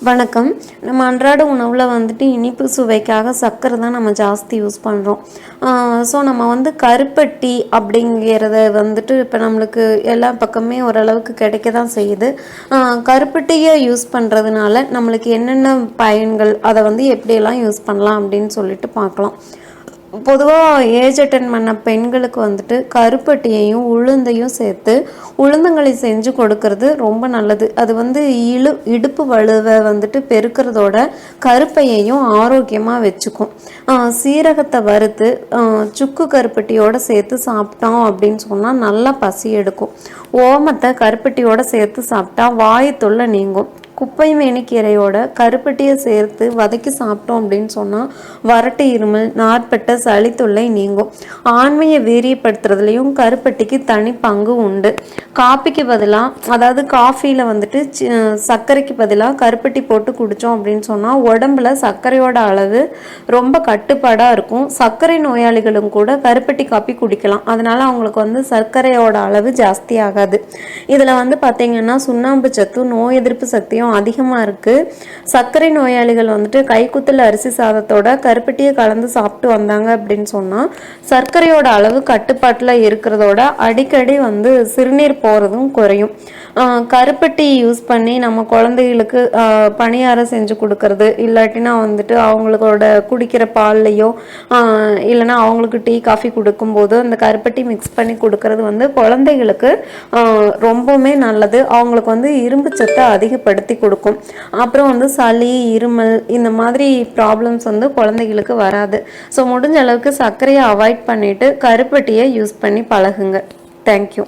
வணக்கம். நம்ம அன்றாட உணவில் வந்துட்டு இனிப்பு சுவைக்காக சர்க்கரை தான் நம்ம ஜாஸ்தி யூஸ் பண்ணுறோம். ஸோ நம்ம வந்து கருப்பட்டி அப்படிங்கிறத வந்துட்டு இப்போ நம்மளுக்கு எல்லா பக்கமே ஓரளவுக்கு கிடைக்க தான் செய்யுது. கருப்பட்டியை யூஸ் பண்ணுறதுனால நம்மளுக்கு என்னென்ன பயன்கள், அதை வந்து எப்படியெல்லாம் யூஸ் பண்ணலாம் அப்படின்னு சொல்லிட்டு பார்க்கலாம். பொதுவாக ஏஜ் அட்டன் பண்ண பெண்களுக்கு வந்துட்டு கருப்பட்டியையும் உளுந்தையும் சேர்த்து உளுந்தங்களி செஞ்சு கொடுக்கறது ரொம்ப நல்லது. அது வந்து இடுப்பு வலுவை வந்துட்டு பெருக்கிறதோட கருப்பையையும் ஆரோக்கியமாக வச்சுக்கும். சீரகத்தை வறுத்து சுக்கு கருப்பட்டியோடு சேர்த்து சாப்பிட்டோம் அப்படின்னு சொன்னால் நல்லா பசி எடுக்கும். ஓமத்தை கருப்பட்டியோடு சேர்த்து சாப்பிட்டா வாய் தொல்லை நீங்கும். குப்பை மேனிக்கீரையோட கருப்பட்டியை சேர்த்து வதக்கி சாப்பிட்டோம் அப்படின்னு சொன்னால் வறட்டு இருமல், நார்பட்ட சளி தொல்லை நீங்கும். ஆண்மையை வீரியப்படுத்துறதுலையும் கருப்பட்டிக்கு தனி பங்கு உண்டு. காப்பிக்கு பதிலாக, அதாவது காஃபியில் வந்துட்டு சர்க்கரைக்கு பதிலாக கருப்பட்டி போட்டு குடித்தோம் அப்படின்னு சொன்னால் உடம்புல சர்க்கரையோட அளவு ரொம்ப கட்டுப்பாடாக இருக்கும். சர்க்கரை நோயாளிகளும் கூட கருப்பட்டி காப்பி குடிக்கலாம். அதனால் அவங்களுக்கு வந்து சர்க்கரையோட அளவு ஜாஸ்தி ஆகாது. இதில் வந்து பார்த்திங்கன்னா சுண்ணாம்பு சத்தும் நோய் எதிர்ப்பு சக்தியும் அதிகமாக இருக்குது. சர்க்கரை நோயாளிகள் வந்துட்டு கைக்குத்தல் அரிசி சாதத்தோட கருப்பட்டியை கலந்து சாப்பிட்டு வந்தாங்க அப்படின்னு சொன்னால் சர்க்கரையோட அளவு கட்டுப்பாட்டில் இருக்கிறதோட அடிக்கடி வந்து சிறுநீர் போகிறதும் குறையும். கருப்பட்டி யூஸ் பண்ணி நம்ம குழந்தைகளுக்கு பணியாரம் செஞ்சு கொடுக்கறது, இல்லாட்டினா வந்துட்டு அவங்களோட குடிக்கிற பால்லையோ இல்லைனா அவங்களுக்கு டீ காஃபி கொடுக்கும்போது அந்த கருப்பட்டி மிக்ஸ் பண்ணி கொடுக்கறது வந்து குழந்தைகளுக்கு ரொம்பவுமே நல்லது. அவங்களுக்கு வந்து இரும்பு சத்தை அதிகப்படுத்தி கொடுக்கும். அப்புறம் வந்து சளி, இருமல் இந்த மாதிரி ப்ராப்ளம்ஸ் வந்து குழந்தைகளுக்கு வராது. ஸோ முடிஞ்ச அளவுக்கு சர்க்கரையை அவாய்ட் பண்ணிட்டு கருப்பட்டியை யூஸ் பண்ணி பழகுங்க. தேங்க்யூ.